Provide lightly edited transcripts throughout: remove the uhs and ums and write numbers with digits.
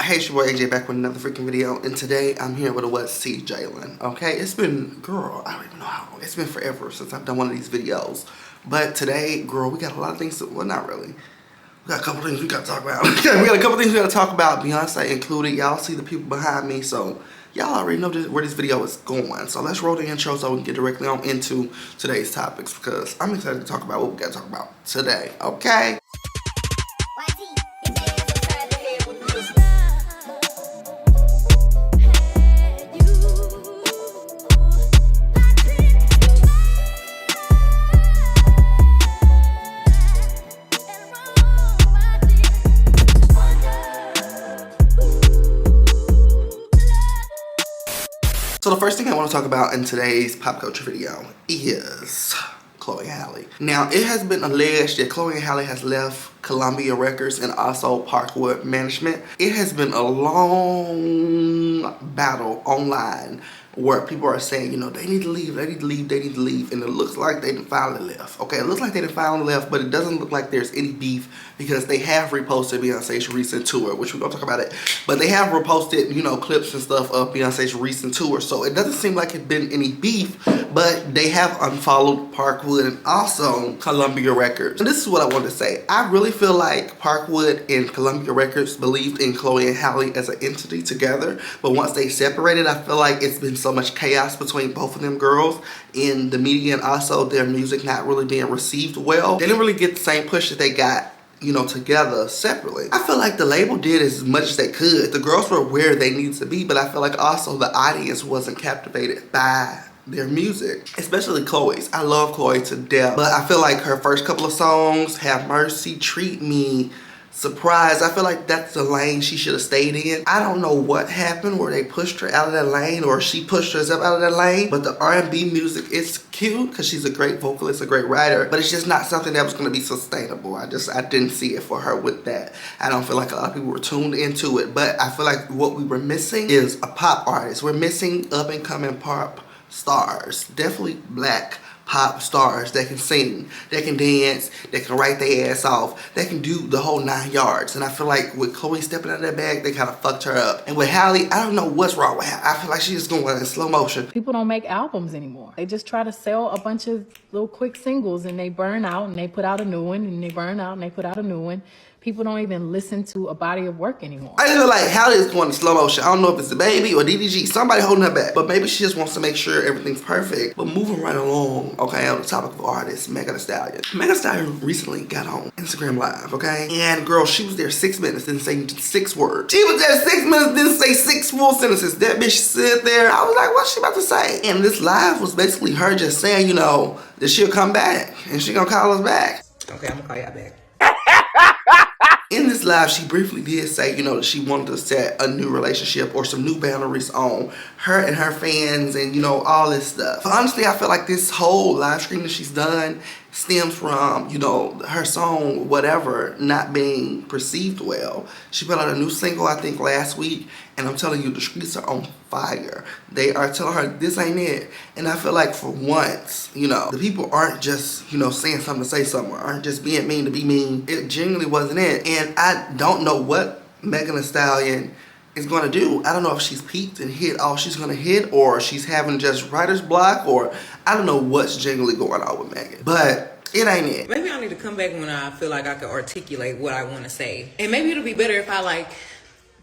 Hey, it's your boy AJ back with another freaking video, and today I'm here with a What's Tea Jaylin. Okay, it's been, girl, I don't even know how long. It's been forever since I've done one of these videos. But today, girl, we got a lot of things to, well, not really. We got a couple things we got to talk about. We got a couple things we got to talk about, Beyonce included. Y'all see the people behind me, so y'all already know where this video is going. So let's roll the intro so we can get directly on into today's topics, because I'm excited to talk about what we got to talk about today, okay? So the first thing I want to talk about in today's pop culture video is Chloe and Halle. Now, it has been alleged that Chloe and Halle has left Columbia Records and also Parkwood Management. It has been a long battle online where people are saying, you know, they need to leave, they need to leave, they need to leave, and it looks like they finally left. Okay, it looks like they finally left, but it doesn't look like there's any beef because they have reposted Beyonce's recent tour, which we're gonna talk about it. But they have reposted, you know, clips and stuff of Beyonce's recent tour, so it doesn't seem like it's been any beef, but they have unfollowed Parkwood and also Columbia Records. And this is what I wanted to say. I really feel like Parkwood and Columbia Records believed in Chloe and Halle as an entity together, but once they separated, I feel like it's been so much chaos between both of them girls in the media, and also their music not really being received well. They didn't really get the same push that they got, you know, together separately. I feel like the label did as much as they could. The girls were where they needed to be, but I feel like also the audience wasn't captivated by their music, especially Chloe's. I love Chloe to death, but I feel like her first couple of songs, Have Mercy, Treat Me, Surprise, I feel like that's the lane she should have stayed in. I don't know what happened where they pushed her out of that lane or she pushed herself out of that lane, but the R&B music is cute because she's a great vocalist, a great writer, but it's just not something that was going to be sustainable. I didn't see it for her with that. I don't feel like a lot of people were tuned into it, but I feel like what we were missing is a pop artist. We're missing up and coming pop stars, definitely black pop stars that can sing, that can dance, that can write their ass off, that can do the whole 9 yards. And I feel like with Chloe stepping out of that bag, they kind of fucked her up. And with Halle, I don't know what's wrong with Halle. I feel like she's just going in slow motion. People don't make albums anymore. They just try to sell a bunch of little quick singles and they burn out and they put out a new one and they burn out and they put out a new one. People don't even listen to a body of work anymore. I just feel like Halle is going in slow motion. I don't know if it's the baby or DDG, somebody holding her back. But maybe she just wants to make sure everything's perfect. But moving right along, okay, on the topic of artists, Megan Thee Stallion. Megan Thee Stallion recently got on Instagram Live, okay? And girl, she was there 6 minutes, didn't say 6 words. She was there 6 minutes, didn't say 6 full sentences. That bitch sit there. I was like, what's she about to say? And this live was basically her just saying, you know, that she'll come back and she gonna call us back. Okay, I'm gonna call y'all back. In this live, she briefly did say, you know, that she wanted to set a new relationship or some new boundaries on her and her fans and, you know, all this stuff. But honestly, I feel like this whole live stream that she's done stems from, you know, her song, Whatever, not being perceived well. She put out a new single, I think, last week, and I'm telling you, the streets are on fire. They are telling her, this ain't it. And I feel like for once, you know, the people aren't just, you know, saying something to say something, aren't just being mean to be mean. It genuinely wasn't it. And I don't know what Megan Thee Stallion is going to do. I don't know if she's peaked and hit all she's going to hit, or she's having just writer's block, or I don't know what's genuinely going on with Megan. But it ain't it. Maybe I need to come back when I feel like I can articulate what I want to say. And maybe it'll be better if I like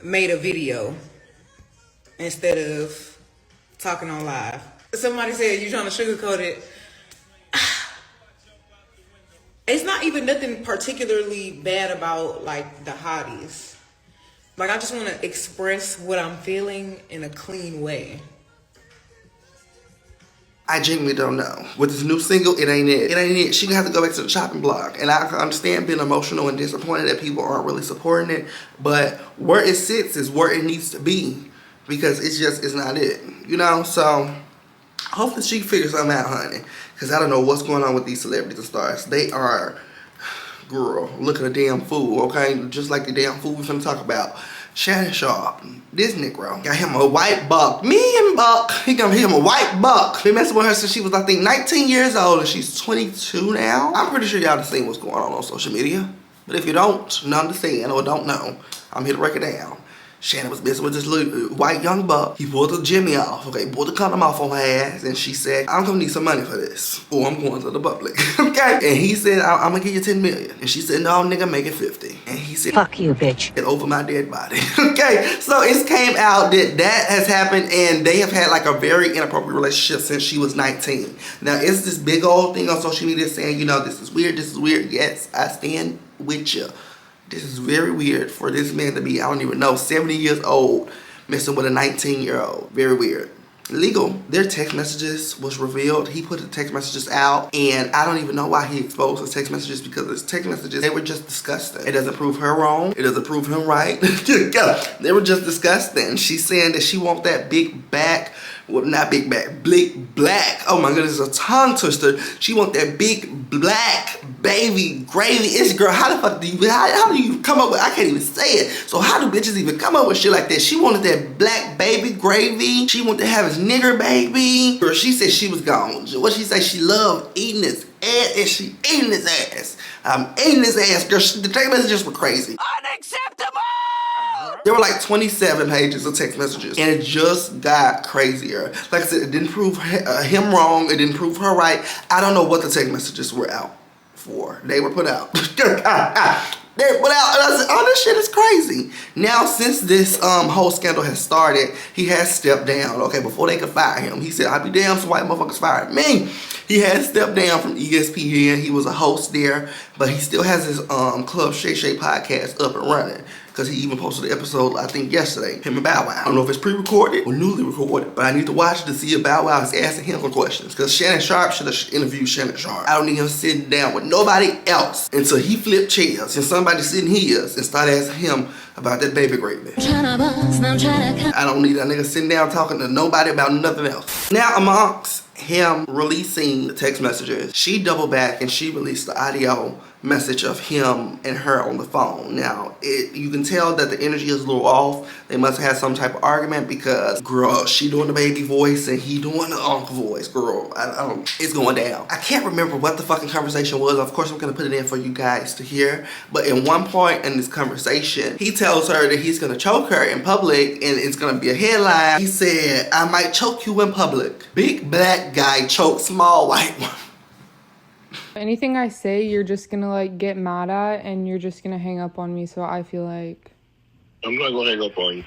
made a video instead of talking on live. Somebody said you're trying to sugarcoat it. It's not even nothing particularly bad about like the hotties. Like, I just want to express what I'm feeling in a clean way. I genuinely don't know. With this new single, it ain't it. It ain't it. She gonna have to go back to the chopping block. And I can understand being emotional and disappointed that people aren't really supporting it. But where it sits is where it needs to be. Because it's not it. You know? So, hopefully she figures something out, honey. Because I don't know what's going on with these celebrities and stars. They are, girl, look at a damn fool, okay? Just like the damn fool we finna talk about. Shannon Sharpe, this Negro, got him a white buck. Me and Buck, he got him a white buck. Been messing with her since she was, I think, 19 years old, and she's 22 now. I'm pretty sure y'all done seen what's going on social media. But if you don't understand or don't know, I'm here to break it down. Shannon was messing with this little white young buck. He pulled the Jimmy off, okay, pulled the condom off on her ass, and she said, I'm gonna need some money for this, or I'm going to the public, okay? And he said, I'm gonna give you 10 million. And she said, no, nigga, make it 50. And he said, fuck you, bitch. Get over my dead body, okay? So it came out that that has happened, and they have had like a very inappropriate relationship since she was 19. Now, it's this big old thing on social media saying, you know, this is weird, this is weird. Yes, I stand with you. This is very weird for this man to be, I don't even know, 70 years old, messing with a 19-year-old. Very weird. Legal. Their text messages was revealed. He put the text messages out, and I don't even know why he exposed his text messages, because his text messages, they were just disgusting. It doesn't prove her wrong. It doesn't prove him right. They were just disgusting. She's saying that she want that big back, well, not big back, big black. Oh my goodness, it's a tongue twister. She want that big black baby gravy. It's girl, how the fuck do you, how do you come up with, I can't even say it. So how do bitches even come up with shit like that? She wanted that black baby gravy. She wanted to have his nigger baby. Girl, she said she was gone. What she say? She loved eating his ass, and she eating his ass. I'm eating his ass. Girl, the text messages were crazy. Unacceptable! There were like 27 pages of text messages, and it just got crazier. Like I said, it didn't prove him wrong. It didn't prove her right. I don't know what the text messages were out for. They were put out. They were put out, and I said, oh, this shit is crazy. Now, since this whole scandal has started, he has stepped down. Okay, before they could fire him, he said, I'll be damned some white motherfuckers fired me. He has stepped down from ESPN. He was a host there, but he still has his Club Shay Shay podcast up and running, because he even posted an episode, I think yesterday, him and Bow Wow. I don't know if it's pre-recorded or newly recorded, but I need to watch it to see if Bow Wow is asking him some questions, because Shannon Sharpe should have interviewed Shannon Sharpe. I don't need him sitting down with nobody else until he flipped chairs and somebody sitting here and start asking him about that baby gravy. I don't need that nigga sitting down talking to nobody about nothing else. Now, amongst him releasing the text messages, she doubled back and she released the audio message of him and her on the phone. Now, you can tell that the energy is a little off. They must have had some type of argument, because, girl, she doing the baby voice and he doing the uncle voice. Girl, it's going down. I can't remember what the fucking conversation was. Of course, I'm going to put it in for you guys to hear. But in one point in this conversation, he tells her that he's going to choke her in public, and it's going to be a headline. He said, I might choke you in public. Big black guy choke small white woman. Anything I say, you're just gonna like get mad at, and you're just gonna hang up on me. So I feel like I'm not gonna hang up on you.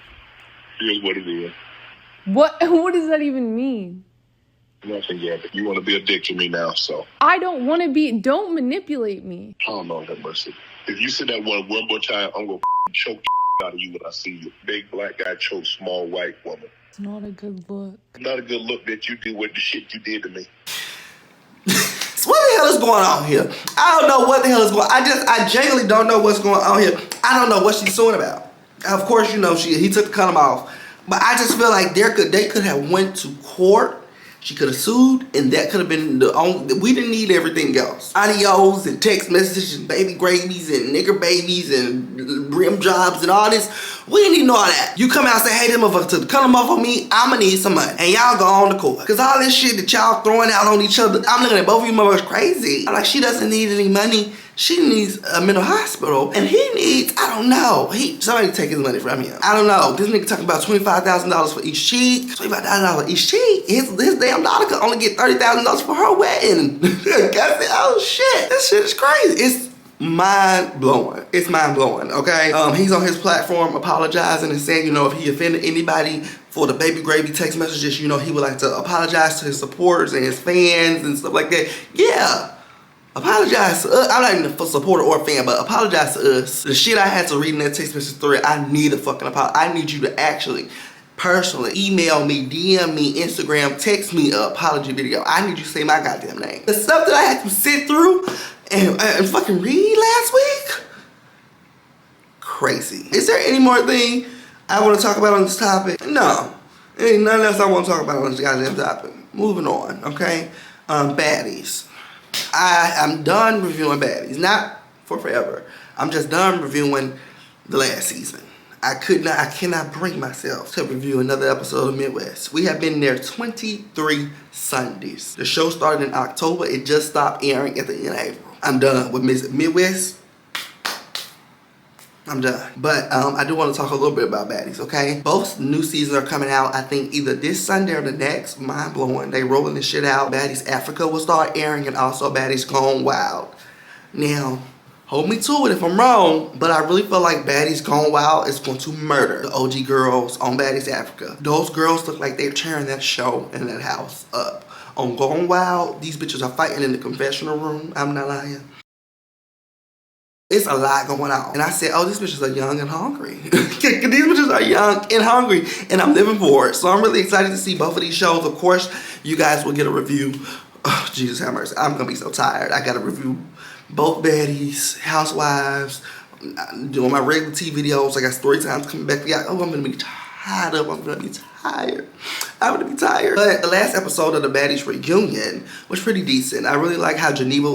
Here's what it is. What does that even mean? Nothing yet. You want to be a dick to me now, so I don't want to be. Don't manipulate me. Oh Lord have mercy. If you say that one more time, I'm gonna choke out of you when I see you. Big black guy choke small white woman. It's not a good look. Not a good look that you did with the shit you did to me. What the hell is going on here? I don't know what the hell is going on. I genuinely don't know what's going on here. I don't know what she's suing about. Of course, you know, he took the condom off. But I just feel like they could have went to court. She could have sued, and that could have been the only. We didn't need everything else. Audios and text messages and baby gravies and nigger babies and rim jobs and all this. We didn't need all that. You come out and say, hey, this motherfucker took the condom off on me, I'ma need some money. And y'all go on to court. Because all this shit that y'all throwing out on each other, I'm looking at both of you motherfuckers crazy. I'm like, she doesn't need any money. She needs a mental hospital, and he needs, I don't know, somebody take his money from him. I don't know. This nigga talking about $25,000 for each cheek. $25,000 for each cheek. His damn daughter could only get $30,000 for her wedding. Oh shit, this shit is crazy. It's mind blowing. It's mind blowing. Okay. He's on his platform apologizing and saying, you know, if he offended anybody for the baby gravy text messages, you know, he would like to apologize to his supporters and his fans and stuff like that. Yeah. Apologize to us. I'm not even a supporter or a fan, but apologize to us. The shit I had to read in that text message thread, I need a fucking apology. I need you to actually, personally, email me, DM me, Instagram, text me an apology video. I need you to say my goddamn name. The stuff that I had to sit through and fucking read last week, crazy. Is there any more thing I want to talk about on this topic? No. There ain't nothing else I want to talk about on this goddamn topic. Moving on, okay? Baddies. I'm done reviewing baddies. Not for forever. I'm just done reviewing the last season. I cannot bring myself to review another episode of Midwest. We have been there 23 Sundays. The show started in October. It just stopped airing at the end of April. I'm done with Midwest. I'm done. But I do want to talk a little bit about baddies, okay? Both new seasons are coming out, I think, either this Sunday or the next. Mind blowing. They rolling this shit out. Baddies Africa will start airing, and also Baddies Gone Wild. Now, hold me to it if I'm wrong, but I really feel like Baddies Gone Wild is going to murder the OG girls on Baddies Africa. Those girls look like they're tearing that show and that house up. On Gone Wild, these bitches are fighting in the confessional room. I'm not lying. It's a lot going on. And I said, oh, these bitches are young and hungry. These bitches are young and hungry, and I'm living for it. So I'm really excited to see both of these shows. Of course, you guys will get a review. Oh, Jesus have mercy. I'm going to be so tired. I got to review both baddies, housewives, doing my regular TV videos. I got story times coming back. Oh, I'm going to be tied up. I'm going to be tired. I'm going to be tired. But the last episode of the Baddies reunion was pretty decent. I really like how Geneva. I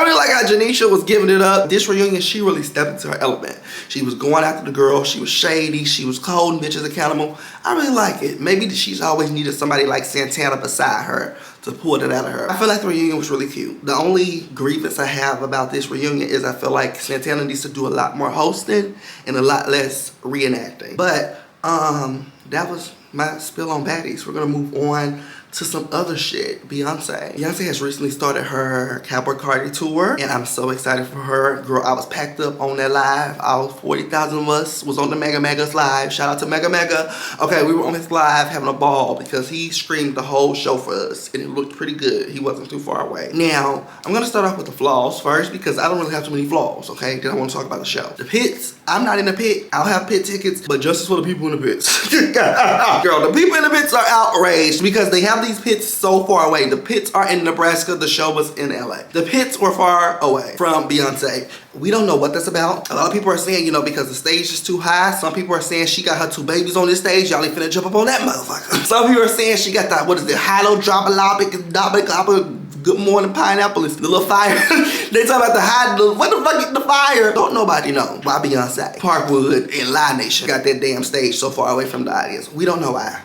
really like how Janisha was giving it up. This reunion, she really stepped into her element. She was going after the girl. She was shady. She was holding bitches accountable. I really like it. Maybe she's always needed somebody like Santana beside her to pull it out of her. I feel like the reunion was really cute. The only grievance I have about this reunion is I feel like Santana needs to do a lot more hosting and a lot less reenacting. But that was my spill on baddies. We're gonna move on to some other shit. Beyonce has recently started her Cowboy Cardi tour, and I'm so excited for her. Girl, I was packed up on that live. All 40,000 of us was on the Mega's live. Shout out to Mega. Okay, we were on his live having a ball because he streamed the whole show for us, and it looked pretty good. He wasn't too far away. Now, I'm gonna start off with the flaws first because I don't really have too many flaws, okay? Then I wanna talk about the show. The pits, I'm not in the pit. I'll have pit tickets, but justice for the people in the pits. Girl, the people in the pits are outraged because they have these pits so far away. The pits are in Nebraska. The show was in LA. The pits were far away from Beyonce. We don't know what that's about. A lot of people are saying, you know, because the stage is too high. Some people are saying she got her 2 babies on this stage. Y'all ain't finna jump up on that motherfucker. Some people are saying she got that, what is it, high-low, good morning pineapple. It's the little fire. They talk about what the fuck is the fire? Don't nobody know why Beyonce, Parkwood, and Live Nation got that damn stage so far away from the audience. We don't know why,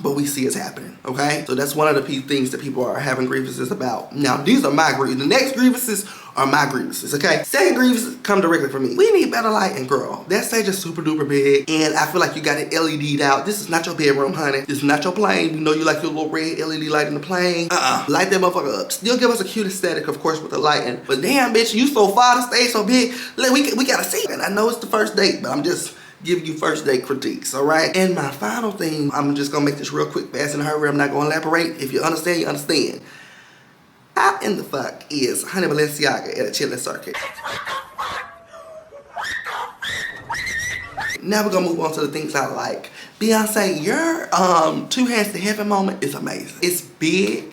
but we see it's happening, okay? So that's one of the things that people are having grievances about. Now, these are my grievances. The next grievances are my grievances, okay? Second grievances come directly from me. We need better lighting, girl. That stage is super duper big, and I feel like you got it LED'd out. This is not your bedroom, honey. This is not your plane. You know you like your little red LED light in the plane. Light that motherfucker up. Still give us a cute aesthetic, of course, with the lighting. But damn, bitch, you so far, the stage so big. We gotta see it. And I know it's the first date, but I'm just giving you first date critiques, all right? And my final thing, I'm just gonna make this real quick, fast and hurry. I'm not gonna elaborate. If you understand, you understand. How in the fuck is Honey Balenciaga at a chilling circuit? Now we're gonna move on to the things I like. Beyonce, your 2 Hands to Heaven moment is amazing. It's big,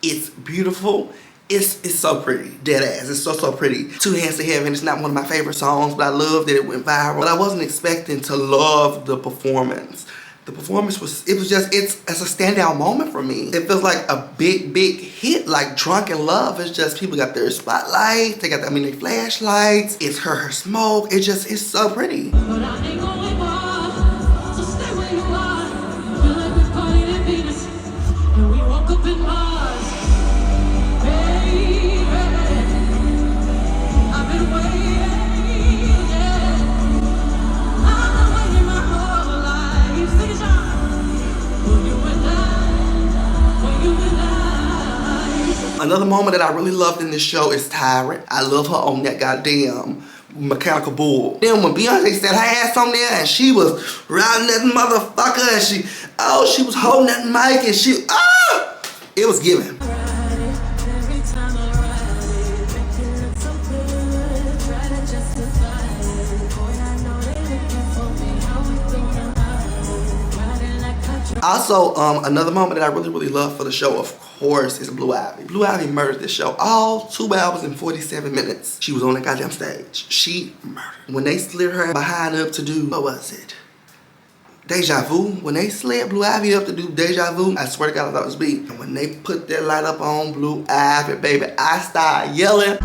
it's beautiful, it's so pretty, dead ass. It's so pretty. 2 Hands to Heaven. It's not one of my favorite songs, but I love that it went viral. But I wasn't expecting to love the performance. The performance it's a standout moment for me. It feels like a big hit, like Drunken Love. It's just people got their spotlights, they got their flashlights. It's her smoke. It's so pretty. But I ain't going far, so stay where you are. Feel like we partied in Venus, and we woke up in Mars. Baby, I've been waiting, yeah. I've been waiting my whole life. Sing it, Sean. For you and I. Another moment that I really loved in this show is Tyrant. I love her on that goddamn mechanical bull. Then when Beyonce said her ass on there and she was riding that motherfucker and she was holding that mic and it was giving. Every time I ride it, make it look so good. Try to justify it. Boy, I know they looking for me. How we gonna hide it? Riding like a Also, another moment that I really love for the show, of course, is Blue Ivy. Blue Ivy murdered this show. All 2 hours and 47 minutes. She was on that goddamn stage. She murdered. When they slid her behind up to do, what was it? Deja Vu. When they slid Blue Ivy up to do Deja Vu, I swear to God, I thought it was beat. And when they put that light up on Blue Ivy, baby, I started yelling.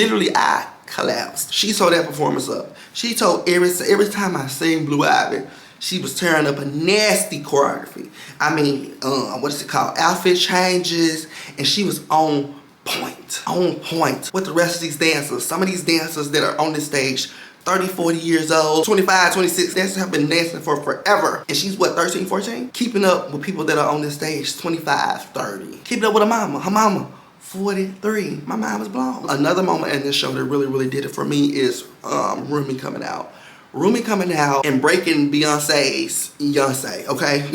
literally, I collapsed. She tore that performance up. She told every time I sing Blue Ivy, she was tearing up a nasty choreography. I mean, what's it called? Outfit changes, and she was on point with the rest of these dancers. Some of these dancers that are on this stage, 30, 40 years old, 25, 26, dancers have been dancing for forever. And she's what, 13, 14? Keeping up with people that are on this stage, 25, 30. Keeping up with her mama, 43. My mind was blown. Another moment in this show that really did it for me is Rumi coming out. Rumi coming out and breaking Beyonce's Beyonce, okay?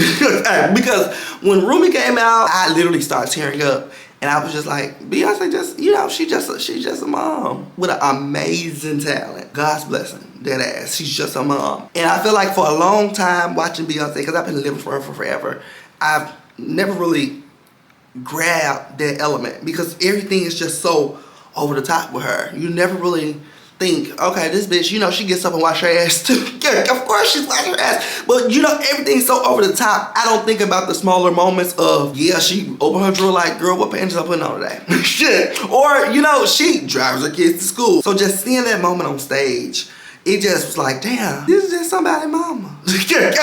Because when Rumi came out, I literally started tearing up. And I was just like, Beyonce just, you know, she's just a mom with an amazing talent. God's blessing, dead ass. She's just a mom. And I feel like for a long time watching Beyonce, because I've been living for her for forever, I've never really grabbed that element because everything is just so over the top with her. You never really think, okay, this bitch, you know, she gets up and wash her ass too. Yeah, of course she's washing her ass. But you know, everything's so over the top. I don't think about the smaller moments of, yeah, she opened her drawer like, girl, what panties I putting on today? Shit. Or, you know, she drives her kids to school. So just seeing that moment on stage, it just was like, damn, this is just somebody's mama. This is just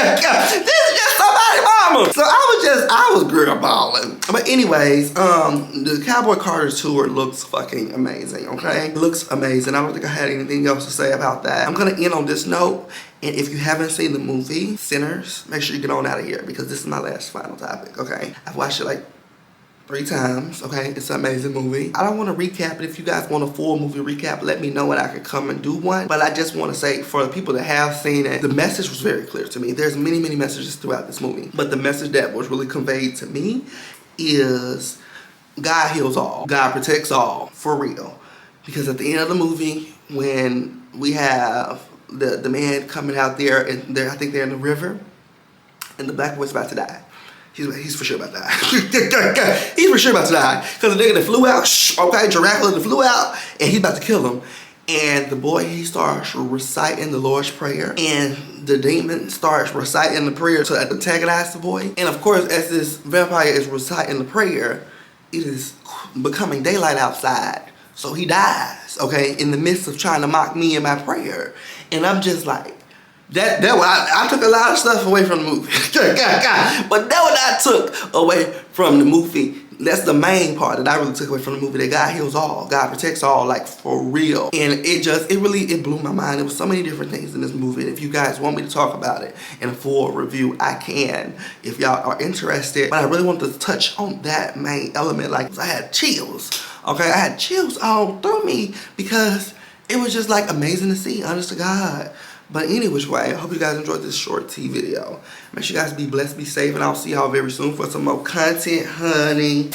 somebody's mama. So I was girl balling. But anyways, the Cowboy Carter tour looks fucking amazing, okay? It looks amazing. I don't think I had anything else to say about that. I'm gonna end on this note. And if you haven't seen the movie, Sinners, make sure you get on out of here because this is my last final topic, okay? I've watched it like 3 times, okay? It's an amazing movie. I don't want to recap it. If you guys want a full movie recap, let me know and I can come and do one. But I just want to say, for the people that have seen it, the message was very clear to me. There's many messages throughout this movie. But the message that was really conveyed to me is God heals all. God protects all, for real. Because at the end of the movie, when we have the man coming out there, and I think they're in the river, and the black boy's about to die. He's for sure about to die. He's for sure about to die. Because the nigga that flew out, okay, Dracula that flew out, and he's about to kill him. And the boy, he starts reciting the Lord's Prayer. And the demon starts reciting the prayer to antagonize the boy. And of course, as this vampire is reciting the prayer, it is becoming daylight outside. So he dies, okay, in the midst of trying to mock me and my prayer. And I'm just like, I took a lot of stuff away from the movie. But that what I took away from the movie, that's the main part that I really took away from the movie, that God heals all, God protects all, like for real. And it blew my mind. There was so many different things in this movie. And if you guys want me to talk about it in a full review, I can, if y'all are interested. But I really wanted to touch on that main element. Like, I had chills, okay? I had chills all through me because it was just like amazing to see, honest to God. But any which way, I hope you guys enjoyed this short tea video. Make sure you guys be blessed, be safe, and I'll see y'all very soon for some more content, honey.